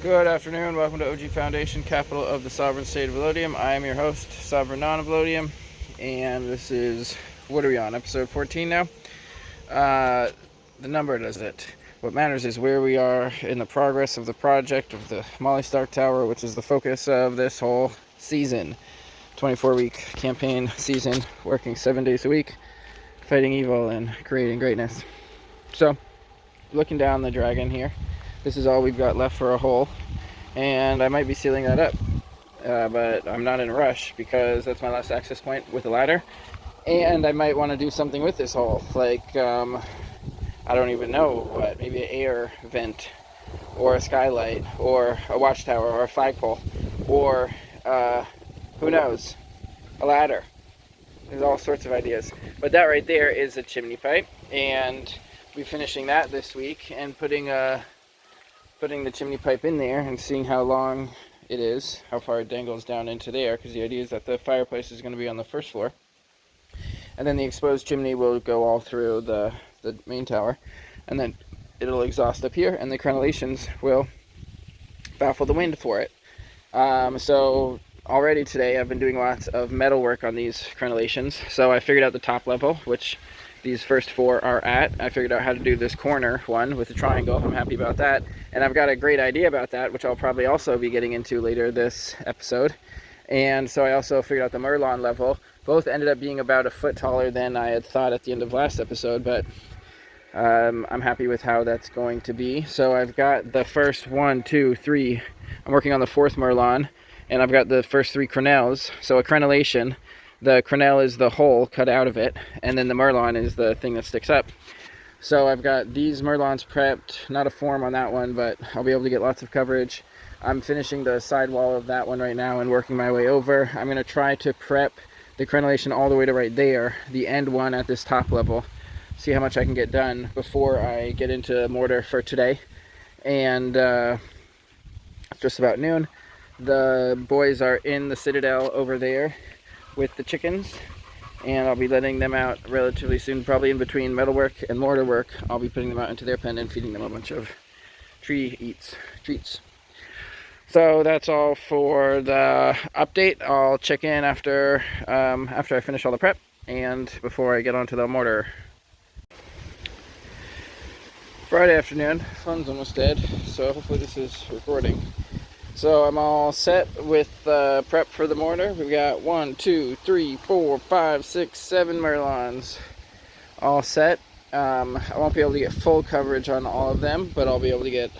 Good afternoon, welcome to OG Foundation, capital of the sovereign state of Elodium. I am your host, Sovereign Non of Elodium, and this is, what are we on, episode 14 now? The number does it. What matters is where we are in the progress of the project of the Molly Stark Tower, which is the focus of this whole season. 24-week campaign season, working 7 days a week, fighting evil and creating greatness. So, looking down the dragon here, this is all we've got left for a hole, and I might be sealing that up, but I'm not in a rush because that's my last access point with a ladder, and I might want to do something with this hole, like I don't even know what, maybe an air vent or a skylight or a watchtower or a flagpole or who knows, a ladder. There's all sorts of ideas, but that right there is a chimney pipe, and we'll be finishing that this week and putting the chimney pipe in there and seeing how long it is, how far it dangles down into there, because the idea is that the fireplace is going to be on the first floor, and then the exposed chimney will go all through the main tower, and then it'll exhaust up here, and the crenellations will baffle the wind for it. So already today I've been doing lots of metal work on these crenellations, so I figured out the top level, which these first four are at. I figured out how to do this corner one with the triangle. I'm happy about that, and I've got a great idea about that, which I'll probably also be getting into later this episode. And so I also figured out the Merlon level. Both ended up being about a foot taller than I had thought at the end of last episode, but I'm happy with how that's going to be. So I've got the first 1, 2, 3. I'm working on the fourth Merlon, and I've got the first 3 crenelles. So a crenellation, the crenelle is the hole cut out of it, and then the Merlon is the thing that sticks up. So I've got these Merlons prepped, not a form on that one, but I'll be able to get lots of coverage. I'm finishing the sidewall of that one right now and working my way over. I'm going to try to prep the crenellation all the way to right there, the end one at this top level. See how much I can get done before I get into mortar for today. And it's just about noon. The boys are in the citadel over there with the chickens, and I'll be letting them out relatively soon, probably in between metalwork and mortar work. I'll be putting them out into their pen and feeding them a bunch of treats. So that's all for the update. I'll check in after I finish all the prep and before I get onto the mortar. Friday afternoon, phone's almost dead, so hopefully this is recording. So I'm all set with prep for the mortar. We've got 1, 2, 3, 4, 5, 6, 7 Merlons all set. I won't be able to get full coverage on all of them, but I'll be able to get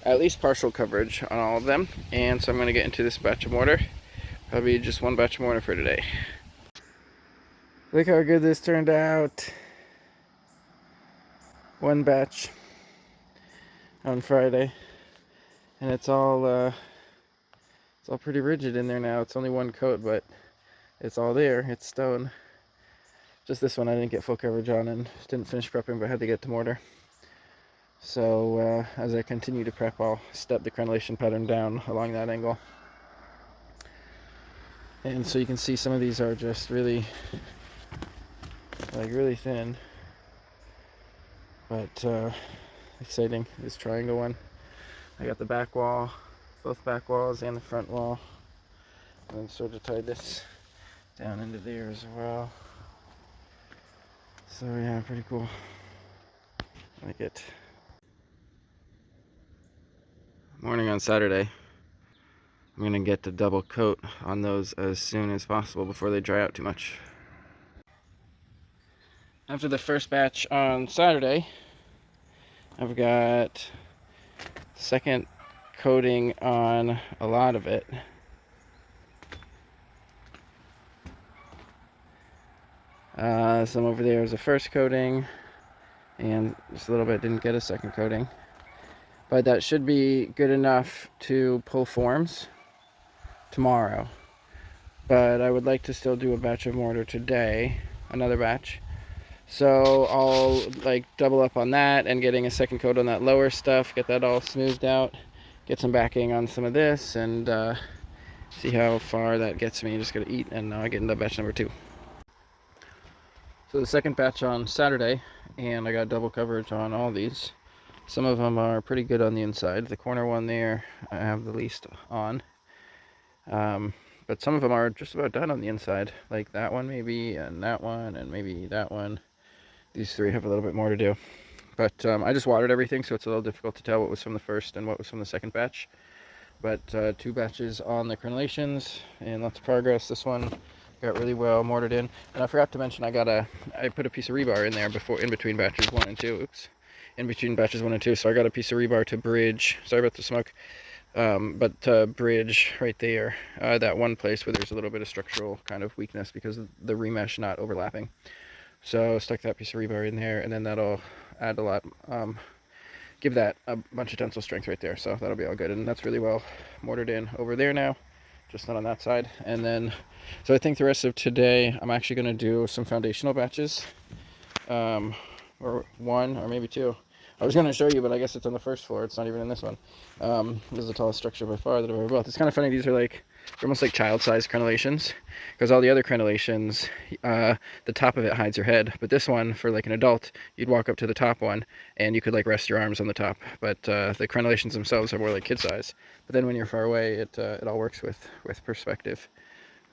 at least partial coverage on all of them. And so I'm going to get into this batch of mortar. Probably just one batch of mortar for today. Look how good this turned out. One batch on Friday. And it's all pretty rigid in there now. It's only one coat, but it's all there. It's stone. Just this one I didn't get full coverage on and didn't finish prepping, but had to get to mortar. So as I continue to prep, I'll step the crenellation pattern down along that angle. And so you can see some of these are just really thin. But exciting, this triangle one. I got the back wall, both back walls and the front wall, and then sort of tied this down into there as well. So yeah, pretty cool. I like it. Morning on Saturday. I'm going to get the double coat on those as soon as possible before they dry out too much. After the first batch on Saturday, I've got second coating on a lot of it. Some over there is a first coating, and just a little bit didn't get a second coating. But that should be good enough to pull forms tomorrow. But I would like to still do a batch of mortar today, another batch. So I'll double up on that and getting a second coat on that lower stuff, get that all smoothed out, get some backing on some of this, and see how far that gets me. Just gotta eat and get into batch number 2. So the second batch on Saturday, and I got double coverage on all these. Some of them are pretty good on the inside. The corner one there, I have the least on. But some of them are just about done on the inside, like that one maybe, and maybe that one. These three have a little bit more to do. But I just watered everything, so it's a little difficult to tell what was from the first and what was from the second batch. But 2 batches on the crenelations, and lots of progress. This one got really well mortared in. And I forgot to mention, I put a piece of rebar in there in between batches 1 and 2. Oops. In between batches 1 and 2, so I got a piece of rebar to bridge. Sorry about the smoke. But to bridge right there, that one place where there's a little bit of structural kind of weakness because of the remesh not overlapping. So stuck that piece of rebar in there, and then that'll add a lot, give that a bunch of tensile strength right there. So that'll be all good, and that's really well mortared in over there now, just not on that side. And then, so I think the rest of today, I'm actually going to do some foundational batches, or 1 or maybe 2. I was going to show you, but I guess it's on the first floor. It's not even in this one. This is the tallest structure by far that I've ever built. It's kind of funny. These are like, they're almost like child-sized crenelations, because all the other crenelations, the top of it hides your head. But this one, for like an adult, you'd walk up to the top one, and you could like rest your arms on the top. But the crenelations themselves are more like kid size. But then when you're far away, it all works with perspective.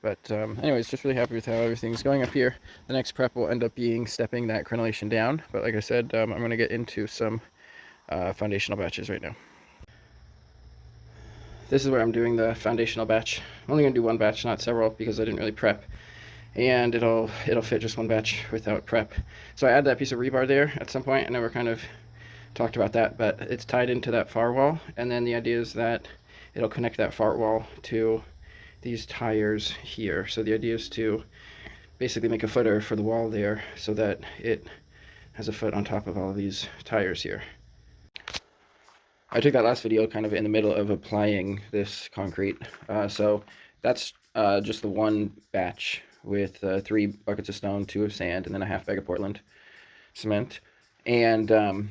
But anyways, just really happy with how everything's going up here. The next prep will end up being stepping that crenellation down. But like I said, I'm going to get into some foundational batches right now. This is where I'm doing the foundational batch. I'm only going to do 1 batch, not several, because I didn't really prep. And it'll fit just 1 batch without prep. So I add that piece of rebar there at some point. I never kind of talked about that, but it's tied into that far wall. And then the idea is that it'll connect that far wall to these tires here. So the idea is to basically make a footer for the wall there so that it has a foot on top of all of these tires here. I took that last video kind of in the middle of applying this concrete. So that's just the 1 batch with 3 buckets of stone, 2 of sand, and then a half bag of Portland cement. And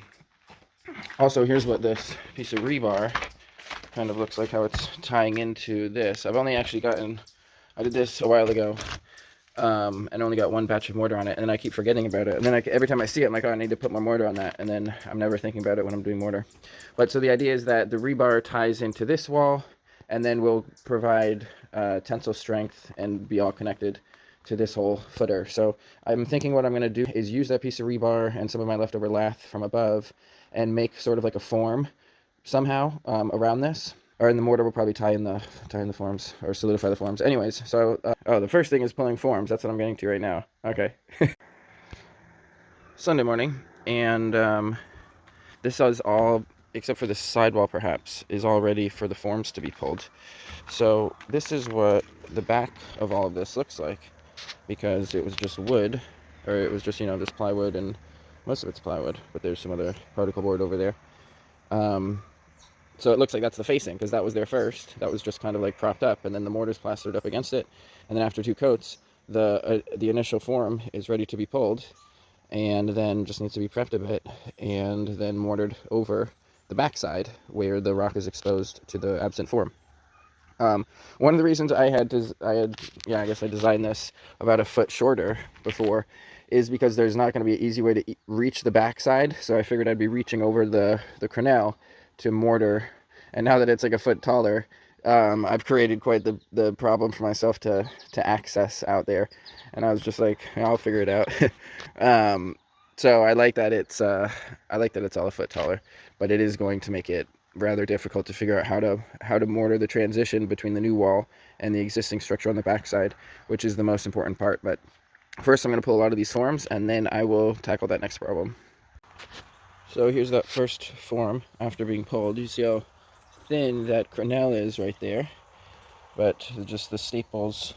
also here's what this piece of rebar kind of looks like, how it's tying into this. I've only actually I did this a while ago, and only got 1 batch of mortar on it, and then I keep forgetting about it. And then every time I see it, I'm like, oh, I need to put more mortar on that, and then I'm never thinking about it when I'm doing mortar. But so the idea is that the rebar ties into this wall, and then will provide tensile strength and be all connected to this whole footer. So I'm thinking what I'm going to do is use that piece of rebar and some of my leftover lath from above and make sort of like a form somehow around this. Or in the mortar will probably tie in the forms, or solidify the forms. Anyways, so the first thing is pulling forms. That's what I'm getting to right now. Okay. Sunday morning, and this is all, except for the sidewall perhaps, is all ready for the forms to be pulled. So this is what the back of all of this looks like, because it was just wood, or it was just, this plywood, and most of it's plywood, but there's some other particle board over there. So it looks like that's the facing, because that was there first. That was just kind of like propped up, and then the mortar's plastered up against it. And then after 2 coats, the initial form is ready to be pulled, and then just needs to be prepped a bit, and then mortared over the backside where the rock is exposed to the absent form. One of the reasons I guess I designed this about a foot shorter before is because there's not going to be an easy way to reach the backside. So I figured I'd be reaching over the crenelle to mortar. And now that it's like a foot taller, I've created quite the problem for myself to access out there. And I was just like, I'll figure it out. So I like that it's all a foot taller, but it is going to make it rather difficult to figure out how to mortar the transition between the new wall and the existing structure on the backside, which is the most important part. But first I'm going to pull a lot of these forms, and then I will tackle that next problem. So here's that first form after being pulled. You see how thin that crenelle is right there, but just the staples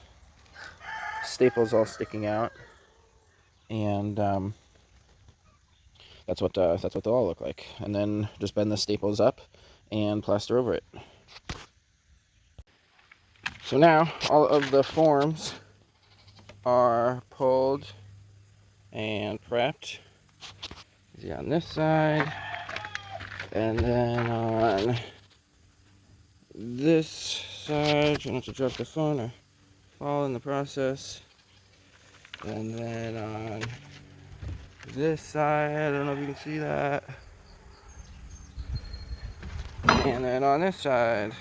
all sticking out, and that's what they'll all look like. And then just bend the staples up and plaster over it. So now all of the forms are pulled and prepped. See, on this side, and then on this side, try not to drop the phone or fall in the process. And then on this side, I don't know if you can see that. And then on this side,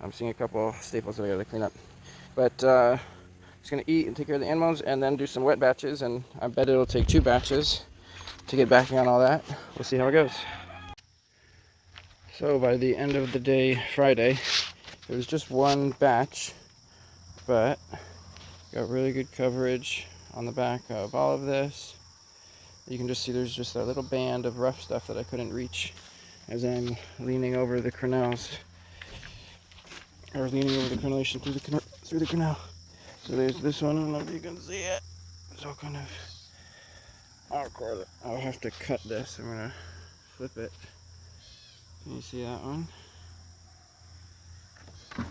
I'm seeing a couple staples that I gotta clean up. But just gonna eat and take care of the animals and then do some wet batches, and I bet it'll take 2 batches to get backing on all that. We'll see how it goes. So by the end of the day, Friday, it was just 1 batch, but got really good coverage on the back of all of this. You can just see there's just a little band of rough stuff that I couldn't reach as I'm leaning over the crenels, or leaning over the crenellation through the crenel. So there's this one. I don't know if you can see it. It's all kind of awkward. I'll have to cut this. I'm gonna flip it. Can you see that one?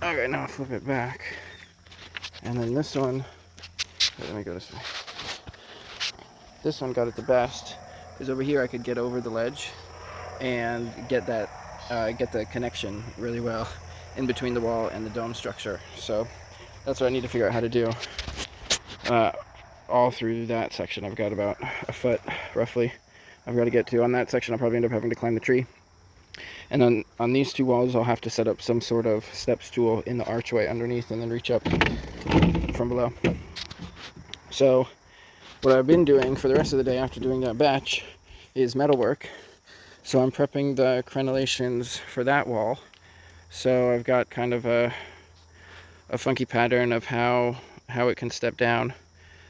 Okay, now I'll flip it back. And then this one, let me go this way. This one got it the best, because over here I could get over the ledge and get the connection really well in between the wall and the dome structure. So that's what I need to figure out how to do. All through that section, I've got about a foot, roughly, I've got to get to. On that section, I'll probably end up having to climb the tree. And then on these 2 walls, I'll have to set up some sort of step stool in the archway underneath and then reach up from below. So what I've been doing for the rest of the day after doing that batch is metalwork. So I'm prepping the crenellations for that wall. So I've got kind of a funky pattern of how it can step down.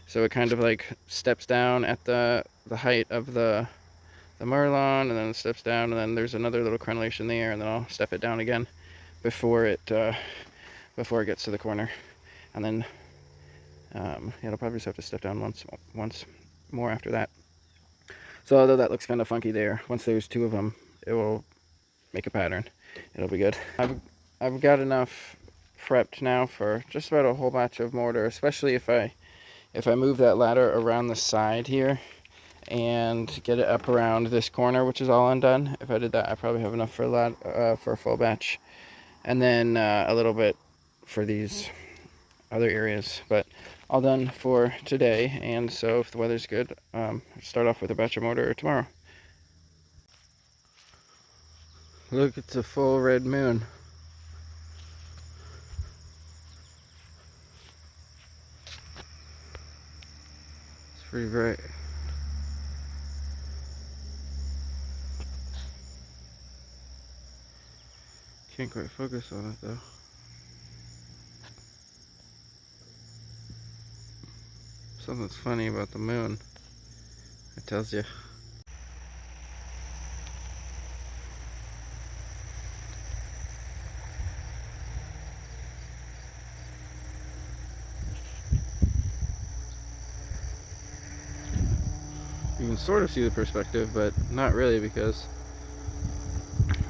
So it kind of like steps down at the height of the Merlon, and then it steps down, and then there's another little crenellation there, and then I'll step it down again before it gets to the corner. And then yeah, it'll probably just have to step down once more after that. So although that looks kind of funky there, once there's 2 of them, it will make a pattern. It'll be good. I've got enough prepped now for just about a whole batch of mortar, especially if I move that ladder around the side here and get it up around this corner, which is all undone. If I did that, I probably have enough for a full batch, and then a little bit for these other areas, but all done for today. And so if the weather's good, start off with a batch of mortar tomorrow. Look, it's a full red moon. It's pretty bright. Can't quite focus on it though. Something's funny about the moon. It tells you. You can sort of see the perspective, but not really, because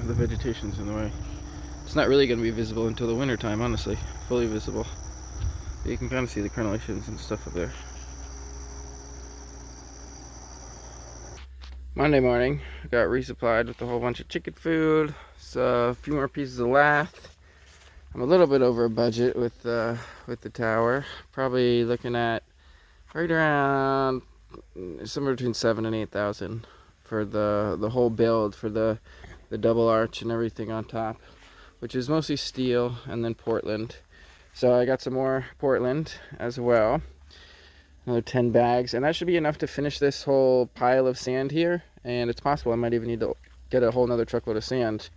the vegetation's in the way. It's not really going to be visible until the winter time, honestly. Fully visible. But you can kind of see the crenellations and stuff up there. Monday morning, I got resupplied with a whole bunch of chicken food. So a few more pieces of lath. I'm a little bit over budget with the tower. Probably looking at right around somewhere between 7,000 and 8,000 for the whole build, for the double arch and everything on top, which is mostly steel and then Portland. So I got some more Portland as well, another 10 bags, and that should be enough to finish this whole pile of sand here. And it's possible I might even need to get a whole nother truckload of sand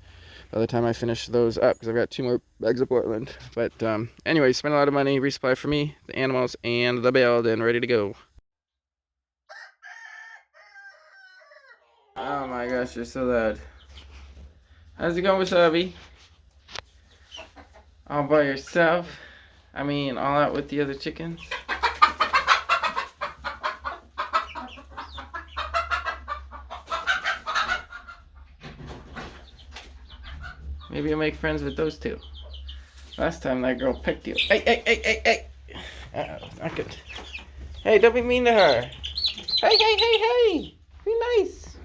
by the time I finish those up, because I've got 2 more bags of Portland. But anyway, spent a lot of money, resupply for me, the animals, and the build, and ready to go. Oh my gosh, you're so loud. How's it going, Wasabi? All by yourself? I mean, all out with the other chickens? Maybe you'll make friends with those 2. Last time that girl picked you. Hey, hey, hey, hey, hey! Uh-oh, not good. Hey, don't be mean to her. Hey, hey, hey, hey! Be nice.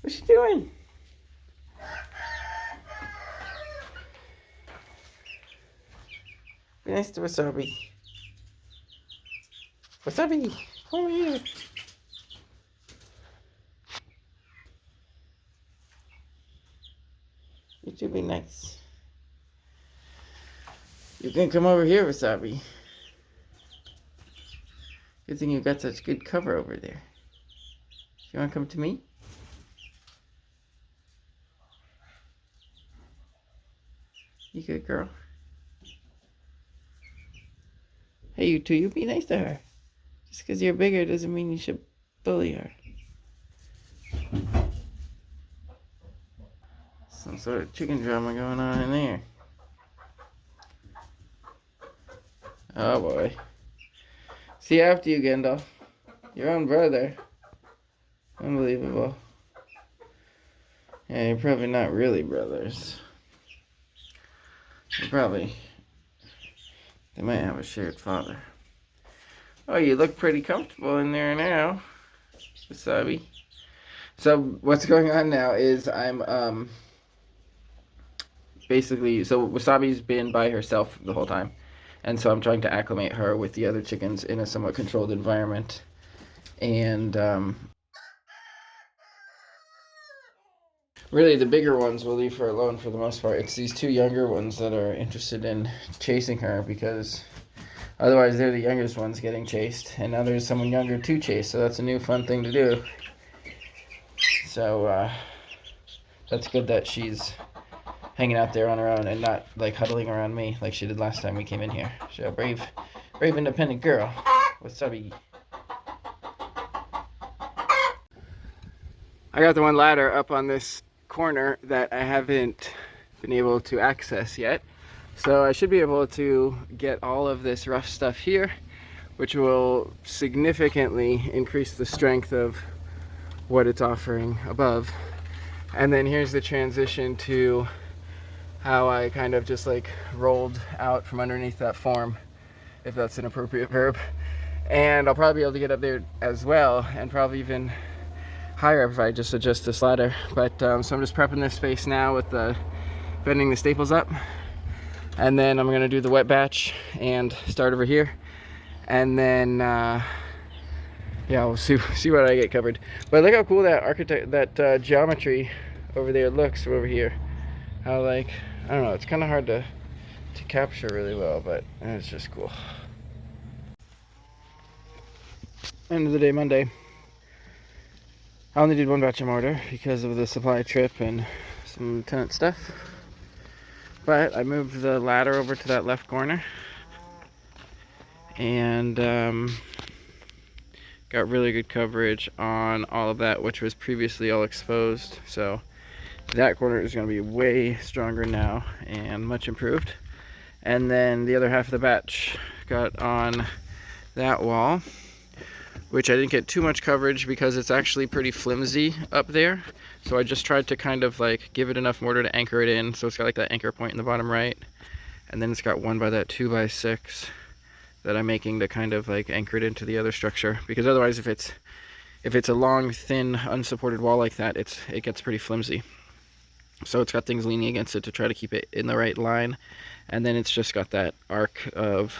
What's she doing? Be nice to Wasabi. Wasabi, come over here. Would you be nice? You can come over here, Wasabi. Good thing you got such good cover over there. You want to come to me? You good girl? Hey, you two, you be nice to her. Just because you're bigger doesn't mean you should bully her. Some sort of chicken drama going on in there. Oh boy. See after you, Gendel. Your own brother. Unbelievable. Yeah, you're probably not really brothers. They might have a shared father. Oh, you look pretty comfortable in there now, Wasabi. So what's going on now is I'm basically, so Wasabi's been by herself the whole time, and so I'm trying to acclimate her with the other chickens in a somewhat controlled environment. And really, the bigger ones will leave her alone for the most part. It's these two younger ones that are interested in chasing her, because otherwise they're the youngest ones getting chased, and now there's someone younger to chase, so that's a new fun thing to do. So that's good that she's hanging out there on her own and not like huddling around me like she did last time we came in here. She's a brave independent girl. What's up? I got the one ladder up on this corner that I haven't been able to access yet, so I should be able to get all of this rough stuff here, which will significantly increase the strength of what it's offering above. And then here's the transition to how I kind of just like rolled out from underneath that form, if that's an appropriate verb. And I'll probably be able to get up there as well, and probably even higher if I just adjust this ladder. But so I'm just prepping this space now with bending the staples up, and then I'm gonna do the wet batch and start over here, and then yeah, we'll see what I get covered. But look how cool that geometry over there looks over here. How, like, I don't know, it's kind of hard to capture really well, but it's just cool. End of the day, Monday. I only did one batch of mortar because of the supply trip and some tenant stuff. But I moved the ladder over to that left corner, and got really good coverage on all of that, which was previously all exposed. So that corner is going to be way stronger now and much improved. And then the other half of the batch got on that wall, which I didn't get too much coverage because it's actually pretty flimsy up there. So I just tried to kind of like give it enough mortar to anchor it in. So it's got like that anchor point in the bottom right, and then it's got one by that 2x6 that I'm making to kind of like anchor it into the other structure, because otherwise if it's a long, thin, unsupported wall like that, it gets pretty flimsy. So it's got things leaning against it to try to keep it in the right line, and then it's just got that arc of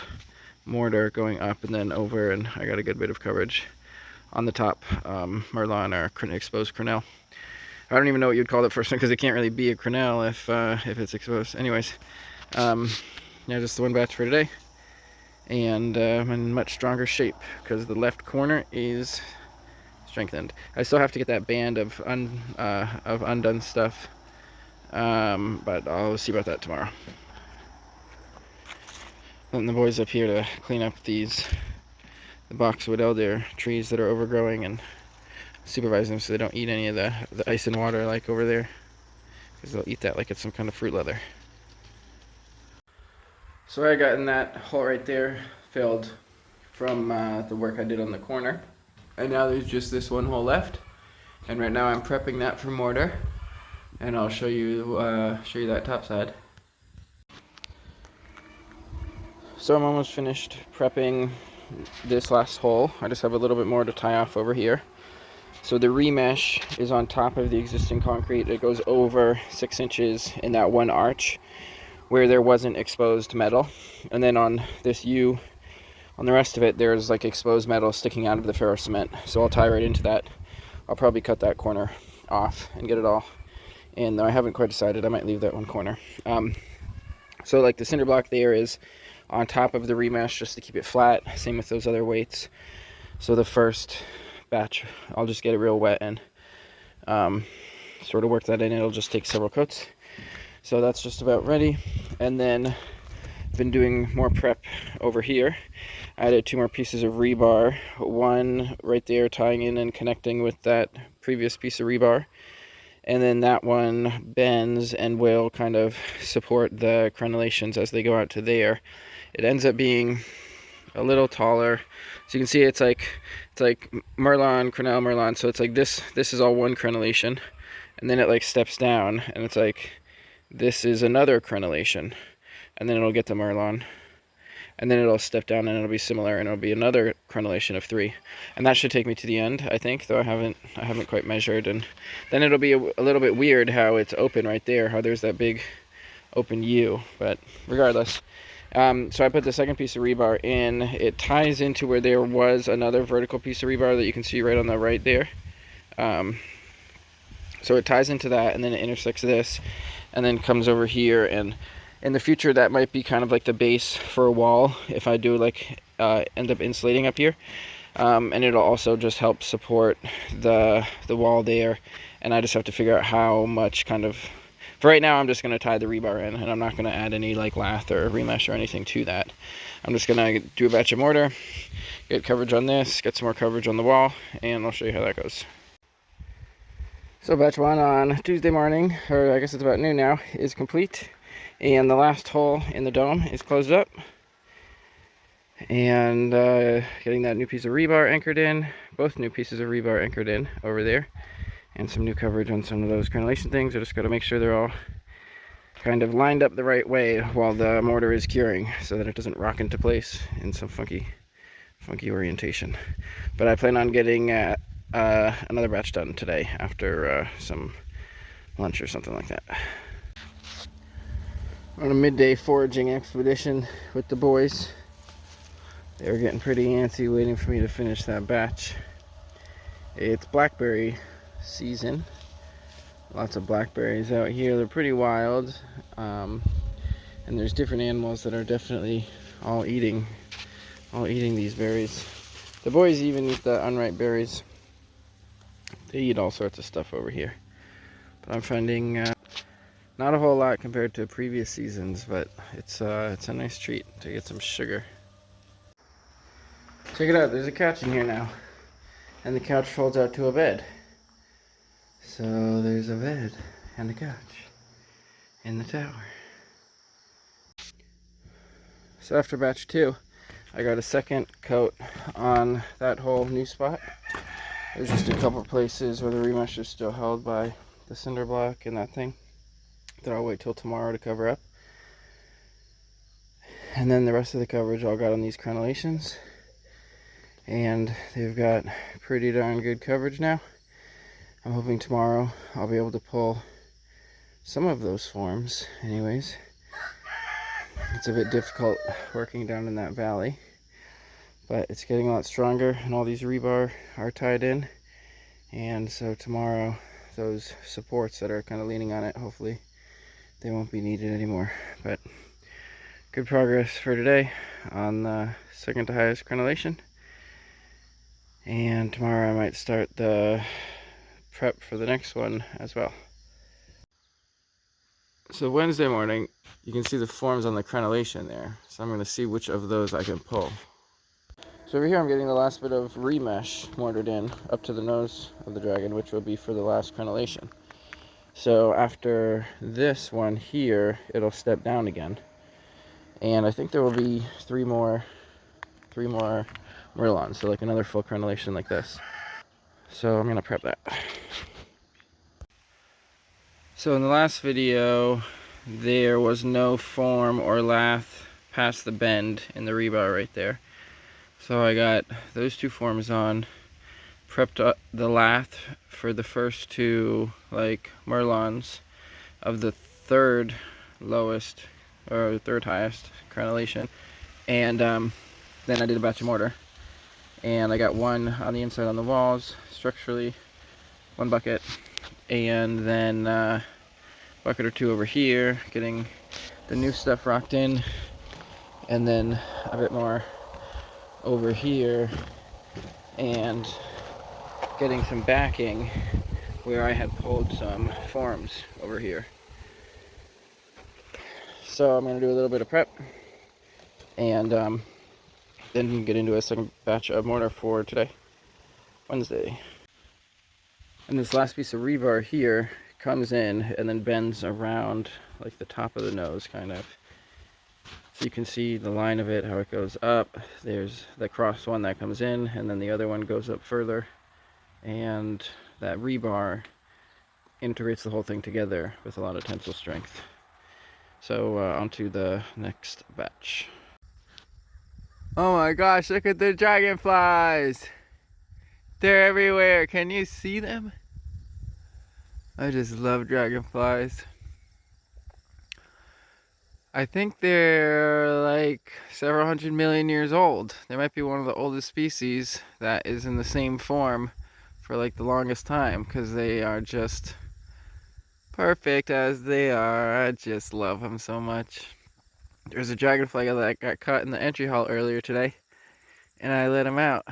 mortar going up and then over, and I got a good bit of coverage on the top Merlon or exposed crenelle. I don't even know what you'd call it first, because it can't really be a crenelle if it's exposed. Anyways, yeah, just the one batch for today, and I'm in much stronger shape because the left corner is strengthened. I still have to get that band of undone stuff, but I'll see about that tomorrow. Letting the boys up here to clean up the boxwood elder trees that are overgrowing and supervise them so they don't eat any of the ice and water like over there, because they'll eat that like it's some kind of fruit leather. So I got in that hole right there filled from the work I did on the corner, and now there's just this one hole left, and right now I'm prepping that for mortar, and I'll show you that top side. So I'm almost finished prepping this last hole. I just have a little bit more to tie off over here. So the remesh is on top of the existing concrete. It goes over 6 inches in that one arch where there wasn't exposed metal, and then on this U, on the rest of it, there's like exposed metal sticking out of the ferrocement. So I'll tie right into that. I'll probably cut that corner off and get it all and I haven't quite decided, I might leave that one corner. So like the cinder block there is on top of the remesh just to keep it flat. Same with those other weights. So the first batch, I'll just get it real wet and sort of work that in. It'll just take several coats. So that's just about ready. And then been doing more prep over here. I added 2 more pieces of rebar, one right there tying in and connecting with that previous piece of rebar, and then that one bends and will kind of support the crenellations as they go out to there. It ends up being a little taller, so you can see it's like Merlon, Crenel, Merlon. So it's like this is all one crenellation, and then it like steps down, and it's like this is another crenellation, and then it'll get to Merlon, and then it'll step down and it'll be similar, and it'll be another crenellation of 3, and that should take me to the end, I think, though I haven't quite measured. And then it'll be a little bit weird how it's open right there, how there's that big open U, but regardless. So I put the second piece of rebar in. It ties into where there was another vertical piece of rebar that you can see right on the right there. So it ties into that, and then it intersects this, and then comes over here. And in the future, that might be kind of like the base for a wall if I do like end up insulating up here. And it'll also just help support the wall there. And I just have to figure out how much kind of... For right now, I'm just going to tie the rebar in, and I'm not going to add any like lath or remesh or anything to that. I'm just going to do a batch of mortar, get coverage on this, get some more coverage on the wall, and I'll show you how that goes. So batch 1 on Tuesday morning, or I guess it's about noon now, is complete. And the last hole in the dome is closed up. And getting that new piece of rebar anchored in, both new pieces of rebar anchored in over there. And some new coverage on some of those crenellation things. I just got to make sure they're all kind of lined up the right way while the mortar is curing, so that it doesn't rock into place in some funky orientation. But I plan on getting another batch done today after some lunch or something like that. On a midday foraging expedition with the boys. They were getting pretty antsy waiting for me to finish that batch. It's blackberry season. Lots of blackberries out here. They're pretty wild, and there's different animals that are definitely all eating these berries. The boys even eat the unripe berries. They eat all sorts of stuff over here, but I'm finding not a whole lot compared to previous seasons, but it's a nice treat to get some sugar. Check it out, there's a couch in here now, and the couch folds out to a bed. So there's a bed and a couch in the tower. So after batch 2, I got a second coat on that whole new spot. There's just a couple places where the remesh is still held by the cinder block and that thing that I'll wait till tomorrow to cover up. And then the rest of the coverage all got on these crenellations, and they've got pretty darn good coverage now. I'm hoping tomorrow I'll be able to pull some of those forms anyways. It's a bit difficult working down in that valley, but it's getting a lot stronger, and all these rebar are tied in. And so tomorrow, those supports that are kind of leaning on it, hopefully they won't be needed anymore. But good progress for today on the second to highest crenellation. And tomorrow I might start the prep for the next one as well. So Wednesday morning, you can see the forms on the crenellation there. So I'm going to see which of those I can pull. So over here I'm getting the last bit of remesh mortared in up to the nose of the dragon, which will be for the last crenellation. So after this one here, it'll step down again. And I think there will be three more Merlons, so like another full crenellation like this. So I'm going to prep that. So in the last video, there was no form or lath past the bend in the rebar right there. So I got those two forms on, prepped up the lath for the first two like Merlons of the third lowest or third highest crenellation, and then I did a batch of mortar, and I got one on the inside on the walls structurally, one bucket, and then bucket or two over here, getting the new stuff rocked in, and then a bit more over here, and getting some backing where I had pulled some forms over here. So I'm going to do a little bit of prep, and then get into a second batch of mortar for today, Wednesday. And this last piece of rebar here comes in and then bends around like the top of the nose, kind of. So you can see the line of it, how it goes up. There's the cross one that comes in, and then the other one goes up further. And that rebar integrates the whole thing together with a lot of tensile strength. So onto the next batch. Oh my gosh, look at the dragonflies! They're everywhere. Can you see them? I just love dragonflies. I think they're like several 100 million years old. They might be one of the oldest species that is in the same form for like the longest time, because they are just perfect as they are. I just love them so much. There's a dragonfly that got caught in the entry hall earlier today, and I let him out.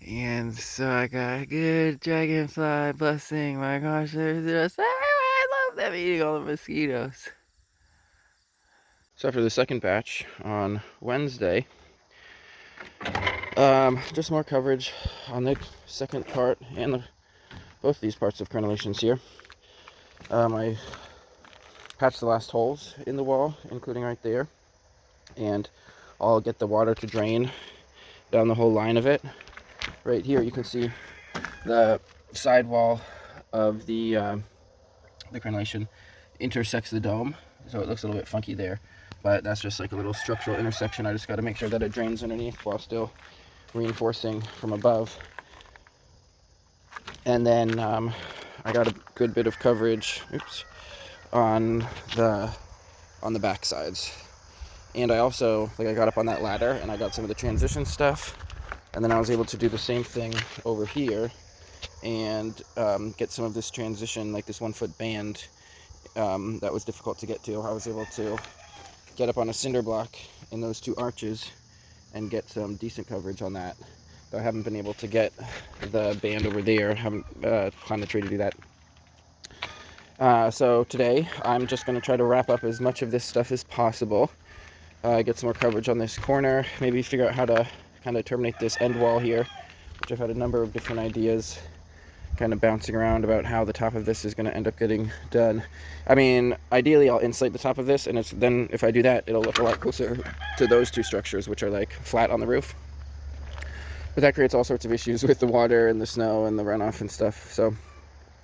And so I got a good dragonfly blessing. My gosh, they're just everywhere. I love them, eating all the mosquitoes. So after the second batch on Wednesday, just more coverage on the second part and both these parts of crenellations here. I patched the last holes in the wall, including right there, and I'll get the water to drain down the whole line of it. Right here you can see the sidewall of the crenellation intersects the dome, so it looks a little bit funky there, but that's just like a little structural intersection. I just got to make sure that it drains underneath while still reinforcing from above. And then I got a good bit of coverage, on the back sides. And I also, I got up on that ladder and I got some of the transition stuff, and then I was able to do the same thing over here and get some of this transition, like this 1 foot band that was difficult to get to. I was able to get up on a cinder block in those two arches and get some decent coverage on that. Though I haven't been able to get the band over there. I haven't climbed the tree to do that. So today I'm just going to try to wrap up as much of this stuff as possible. Get some more coverage on this corner. Maybe figure out how to kind of terminate this end wall here, which I've had a number of different ideas kind of bouncing around about how the top of this is going to end up getting done. I mean, ideally I'll insulate the top of this, and then if I do that, it'll look a lot closer to those two structures, which are like flat on the roof. But that creates all sorts of issues with the water and the snow and the runoff and stuff. So,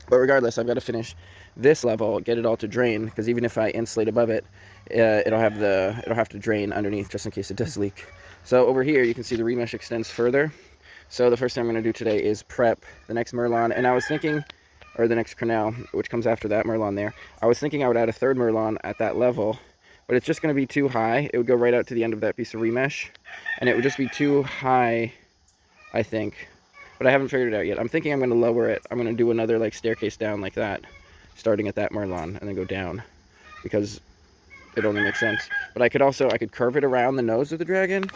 but regardless, I've got to finish this level, get it all to drain, because even if I insulate above it, it'll have to drain underneath just in case it does leak. So over here you can see the remesh extends further. So the first thing I'm going to do today is prep the next Merlon, and I was thinking, or the next Crenel, which comes after that Merlon there. I was thinking I would add a third Merlon at that level, but it's just going to be too high. It would go right out to the end of that piece of remesh, and it would just be too high, I think. But I haven't figured it out yet. I'm thinking I'm going to lower it. I'm going to do another like staircase down like that, starting at that Merlon, and then go down, because it only makes sense. But I could curve it around the nose of the dragon,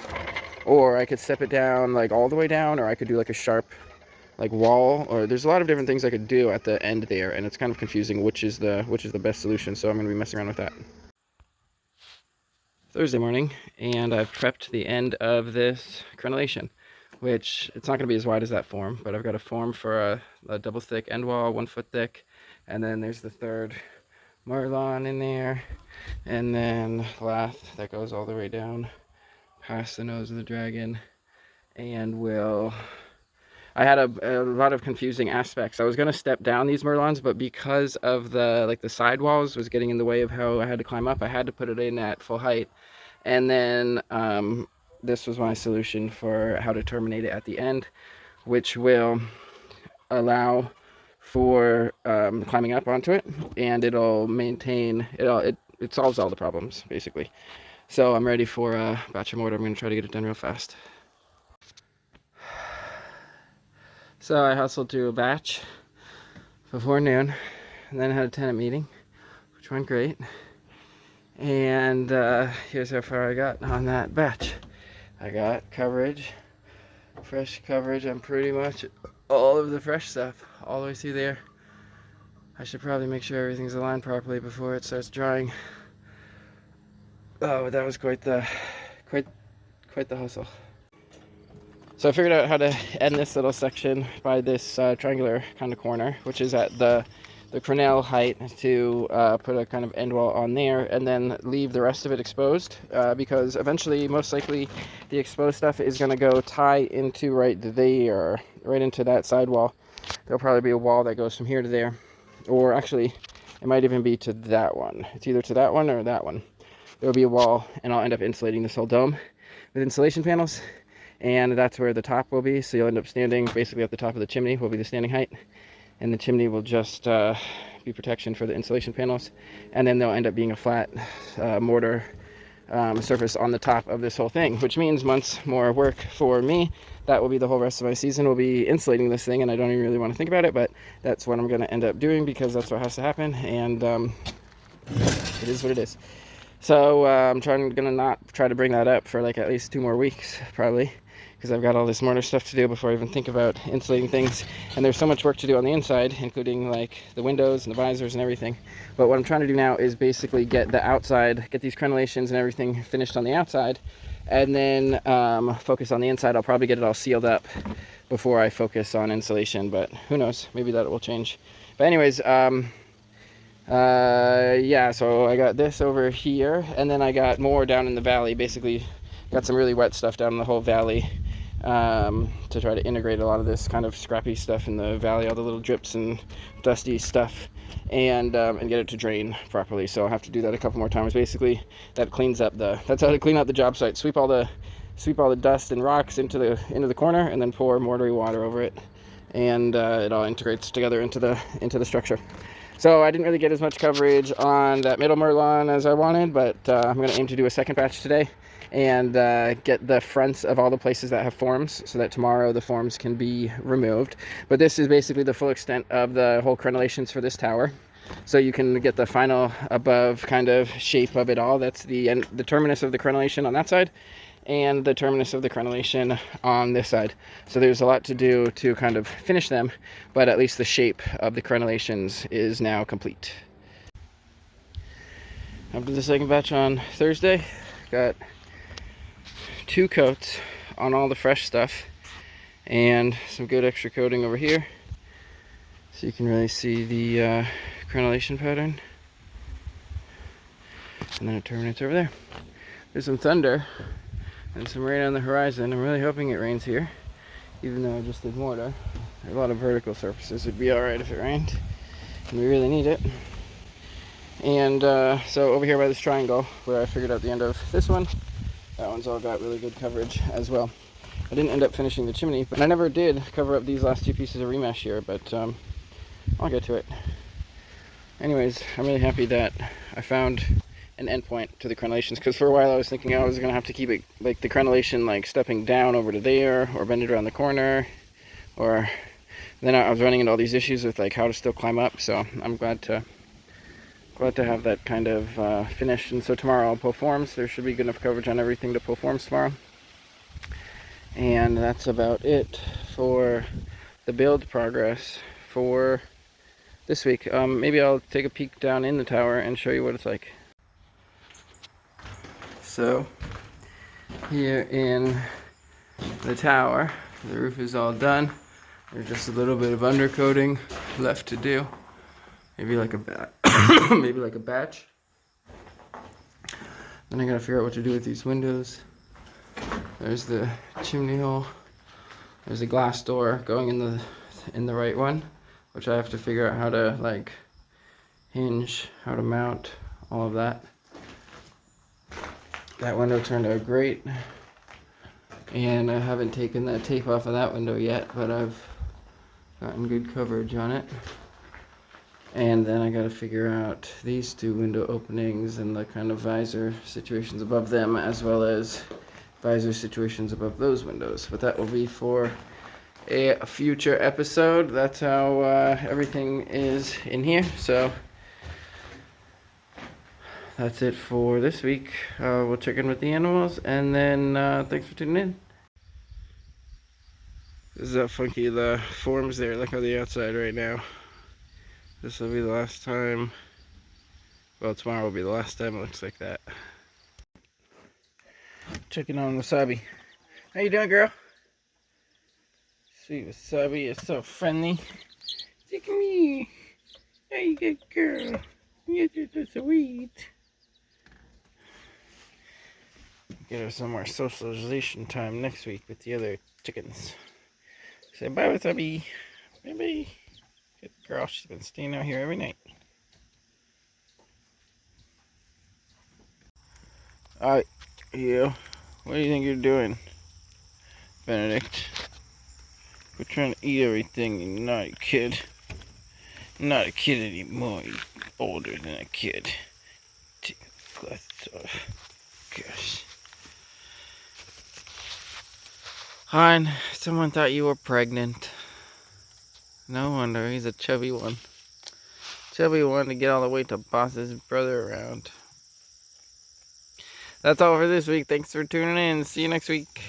or I could step it down like all the way down, or I could do like a sharp like wall, or there's a lot of different things I could do at the end there, and it's kind of confusing which is the best solution. So I'm going to be messing around with that. Thursday morning, and I've prepped the end of this crenellation, which it's not going to be as wide as that form, but I've got a form for a double thick end wall, 1 foot thick, and then there's the third Merlon in there, and then lath that goes all the way down past the nose of the dragon. And I had a lot of confusing aspects. I was going to step down these Merlons, but because of the sidewalls was getting in the way of how I had to climb up, I had to put it in at full height. And then this was my solution for how to terminate it at the end, which will allow for climbing up onto it, and it'll maintain it solves all the problems basically. So I'm ready for a batch of mortar. I'm going to try to get it done real fast. So I hustled to a batch before noon, and then had a tenant meeting, which went great. And here's how far I got on that batch. I got coverage, fresh coverage on pretty much all of the fresh stuff, all the way through there. I should probably make sure everything's aligned properly before it starts drying. Oh, but that was quite the hustle. So I figured out how to end this little section by this triangular kind of corner, which is at the crenel height, to put a kind of end wall on there, and then leave the rest of it exposed, because eventually, most likely, the exposed stuff is going to go tie into right there, right into that side wall. There'll probably be a wall that goes from here to there, or actually, it might even be to that one. It's either to that one or that one. There'll be a wall, and I'll end up insulating this whole dome with insulation panels, and that's where the top will be. So you'll end up standing basically at the top of the chimney will be the standing height, and the chimney will just be protection for the insulation panels, and then they'll end up being a flat mortar surface on the top of this whole thing, which means months more work for me. That will be the whole rest of my season, will be insulating this thing, and I don't even really want to think about it, but that's what I'm going to end up doing because that's what has to happen, and it is what it is. So I'm gonna not try to bring that up for like at least 2 more weeks, probably, because I've got all this mortar stuff to do before I even think about insulating things, and there's so much work to do on the inside, including like the windows and the visors and everything. But what I'm trying to do now is basically get the outside, get these crenelations and everything finished on the outside, and then focus on the inside. I'll probably get it all sealed up before I focus on insulation, but who knows, maybe that will change. But anyways, yeah, so I got this over here, and then I got more down in the valley. Basically got some really wet stuff down in the whole valley, to try to integrate a lot of this kind of scrappy stuff in the valley, all the little drips and dusty stuff, and get it to drain properly. So I'll have to do that a couple more times. Basically that cleans up that's how to clean out the job site. Sweep all the dust and rocks into the corner, and then pour mortary water over it, and it all integrates together into the structure. So I didn't really get as much coverage on that middle Merlon as I wanted, but I'm going to aim to do a second batch today and get the fronts of all the places that have forms, so that tomorrow the forms can be removed. But this is basically the full extent of the whole crenelations for this tower. So you can get the final above kind of shape of it all. That's the terminus of the crenellation on that side, and the terminus of the crenellation on this side. So there's a lot to do to kind of finish them, but at least the shape of the crenellations is now complete. After the second batch on Thursday, got 2 coats on all the fresh stuff, and some good extra coating over here, so you can really see the crenellation pattern, and then it terminates over there. There's some thunder and some rain on the horizon. I'm really hoping it rains here, even though I just did mortar. There are a lot of vertical surfaces. It'd be alright if it rained, and we really need it. And so over here by this triangle, where I figured out the end of this one, that one's all got really good coverage as well. I didn't end up finishing the chimney, but I never did cover up these last 2 pieces of remesh here, but I'll get to it. Anyways, I'm really happy that I found an endpoint to the crenellations, because for a while I was thinking I was going to have to keep it, like the crenellation, like stepping down over to there, or bend it around the corner, or then I was running into all these issues with like how to still climb up. So I'm glad to have that kind of finished. And so tomorrow I'll pull forms. There should be good enough coverage on everything to pull forms tomorrow. And that's about it for the build progress for this week. Maybe I'll take a peek down in the tower and show you what it's like. So here in the tower, the roof is all done. There's just a little bit of undercoating left to do. Maybe like a maybe like a batch. Then I gotta figure out what to do with these windows. There's the chimney hole. There's a glass door going in the right one, which I have to figure out how to like hinge, how to mount, all of that. That window turned out great, and I haven't taken that tape off of that window yet, but I've gotten good coverage on it. And then I gotta figure out these 2 window openings and the kind of visor situations above them, as well as visor situations above those windows. But that will be for a future episode. That's how everything is in here. So that's it for this week. We'll check in with the animals, and then thanks for tuning in. This is how funky the form's there. Look on the outside right now. This will be the last time. Well, tomorrow will be the last time it looks like that. Checking on Wasabi. How you doing, girl? Sweet Wasabi is so friendly. Look at me. There you go, girl. You're so sweet. Get her some more socialization time next week with the other chickens. Say bye, Wasabi. Bye-bye. Good girl. She's been staying out here every night. Alright, you. What do you think you're doing, Benedict? We're trying to eat everything, you naughty kid. You're not a kid anymore. You're older than a kid. Take the glasses off. Gosh. Hon, someone thought you were pregnant. No wonder, he's a chubby one. Chubby one to get all the way to boss his brother around. That's all for this week. Thanks for tuning in. See you next week.